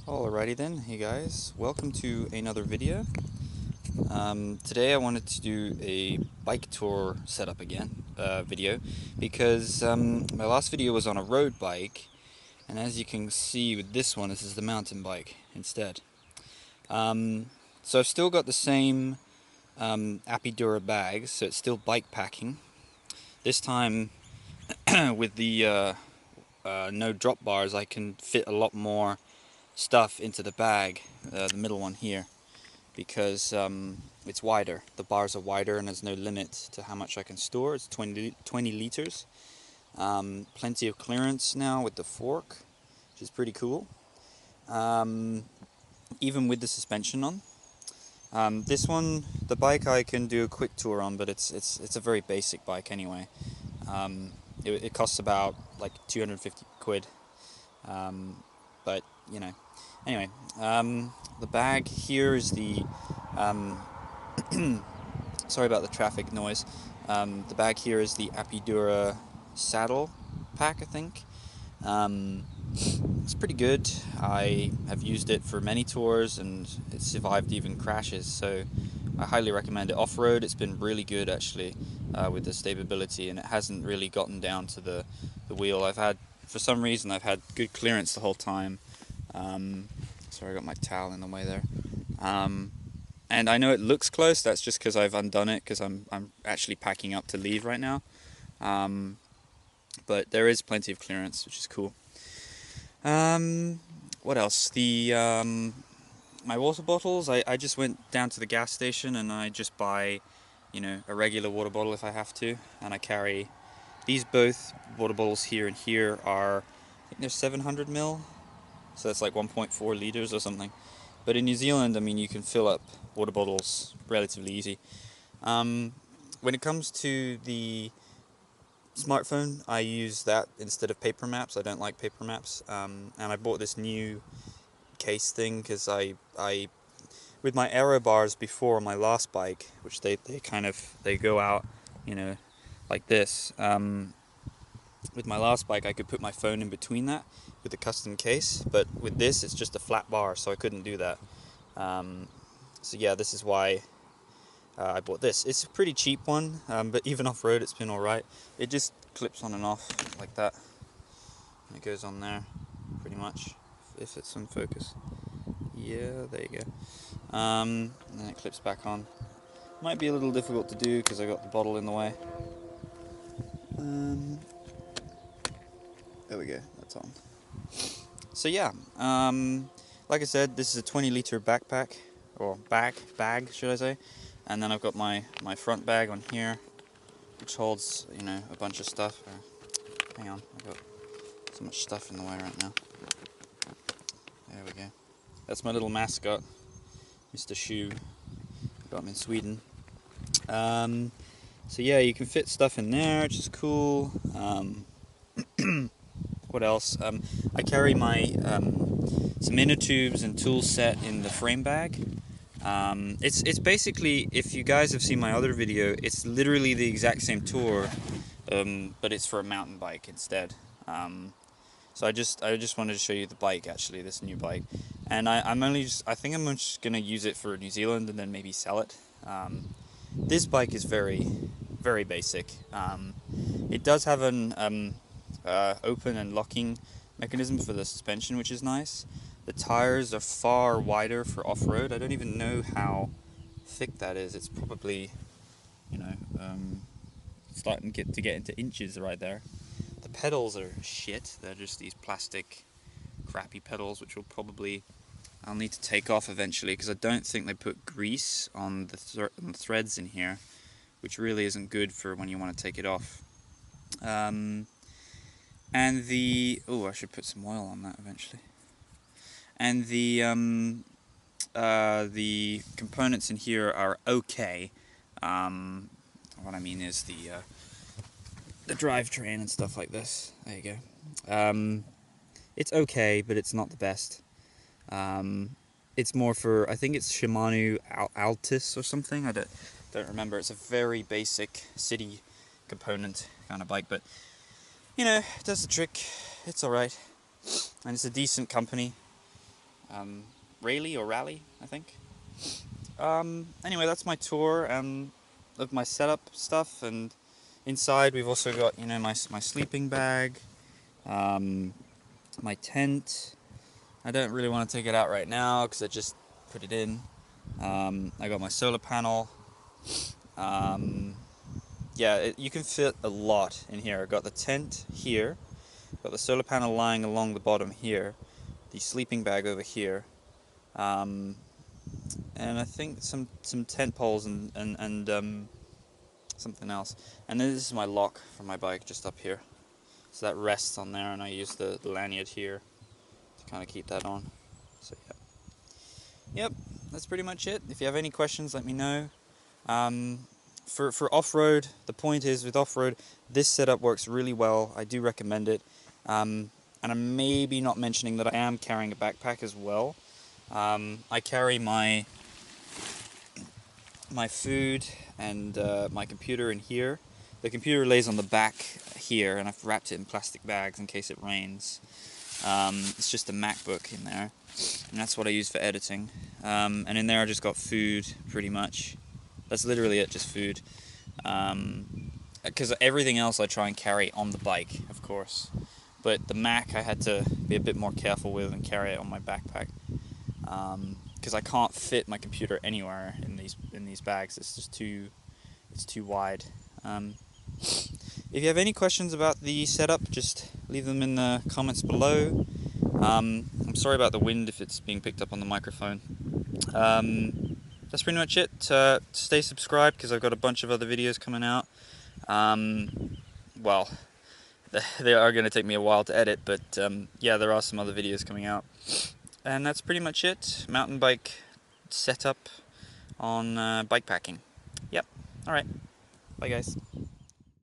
Alrighty then, hey guys, welcome to another video. Today I wanted to do a bike tour setup again video because my last video was on a road bike, and as you can see with this one, this is the mountain bike instead. So I've still got the same Apidura bags, so it's still bike packing. This time with the no drop bars, I can fit a lot more stuff into the bag, the middle one here, because it's wider. The bars are wider and there's no limit to how much I can store. It's 20 liters. Plenty of clearance now with the fork, which is pretty cool. Even with the suspension on. This one, the bike I can do a quick tour on, but it's a very basic bike anyway. It costs about like 250 quid. But you know, anyway, the bag here is the sorry about the traffic noise. The bag here is the Apidura Saddle Pack, I think. It's pretty good. I have used it for many tours and it survived even crashes, so I highly recommend it. Off-road, it's been really good actually, with the stability, and it hasn't really gotten down to the wheel. For some reason I've had good clearance the whole time. Sorry, I got my towel in the way there. And I know it looks close, that's just because I've undone it, because I'm actually packing up to leave right now. But there is plenty of clearance, which is cool. What else? My water bottles, I just went down to the gas station and I just buy, a regular water bottle if I have to, and I carry these both water bottles here and here are, I think they're 700 ml, so that's like 1.4 liters or something. But in New Zealand, I mean, you can fill up water bottles relatively easy. When it comes to the smartphone, I use that instead of paper maps. I don't like paper maps, and I bought this new case thing because with my aero bars before on my last bike, which they go out, like this. With my last bike, I could put my phone in between that with a custom case, but with this, it's just a flat bar, so I couldn't do that. So yeah, this is why I bought this. It's a pretty cheap one, but even off-road, it's been alright. It just clips on and off like that. And it goes on there, pretty much, if it's in focus. Yeah, there you go. And then it clips back on. Might be a little difficult to do because I got the bottle in the way. There we go, that's on. So yeah, like I said, this is a 20-liter backpack, or bag, should I say. And then I've got my front bag on here, which holds, a bunch of stuff. Hang on, I've got so much stuff in the way right now. There we go. That's my little mascot, Mr. Shoe. Got him in Sweden. So yeah, you can fit stuff in there, which is cool. What else? I carry my some inner tubes and tool set in the frame bag. It's basically, if you guys have seen my other video, it's literally the exact same tour, but it's for a mountain bike instead. So I just wanted to show you the bike, actually, this new bike, and I think I'm just gonna use it for New Zealand and then maybe sell it. This bike is very, very basic. It does have an open and locking mechanism for the suspension, which is nice. The tires are far wider for off-road. I don't even know how thick that is. It's probably, starting to get into inches right there. The pedals are shit. They're just these plastic, crappy pedals, which I'll need to take off eventually, because I don't think they put grease on the threads in here, which really isn't good for when you want to take it off. And I should put some oil on that eventually. And the components in here are okay. What I mean is the drivetrain and stuff like this. There you go. It's okay, but it's not the best. It's more for, I think it's Shimano Altis or something. I don't remember. It's a very basic city component kind of bike, but it does the trick. It's alright, and it's a decent company. Rally, I think. Anyway, that's my tour of my setup stuff, and inside we've also got, you know, my sleeping bag, my tent. I don't really want to take it out right now because I just put it in. I got my solar panel. Yeah, you can fit a lot in here. I got the tent here, got the solar panel lying along the bottom here, the sleeping bag over here, and I think some tent poles and something else. And then this is my lock for my bike just up here. So that rests on there, and I use the lanyard here to kind of keep that on. So yeah. Yep, that's pretty much it. If you have any questions, let me know. For off-road, the point is with off-road, this setup works really well. I do recommend it. And I'm maybe not mentioning that I am carrying a backpack as well. I carry my food and my computer in here. The computer lays on the back here, and I've wrapped it in plastic bags in case it rains. It's just a MacBook in there, and that's what I use for editing. And in there I just got food, pretty much. That's literally it, just food. Because everything else I try and carry on the bike, of course. But the Mac I had to be a bit more careful with and carry it on my backpack. Because I can't fit my computer anywhere in these bags. It's just too wide. If you have any questions about the setup, just leave them in the comments below. I'm sorry about the wind if it's being picked up on the microphone. That's pretty much it. Stay subscribed because I've got a bunch of other videos coming out. Well, they are going to take me a while to edit, but yeah, there are some other videos coming out. And that's pretty much it. Mountain bike setup on bikepacking. Yep. Alright. Bye guys.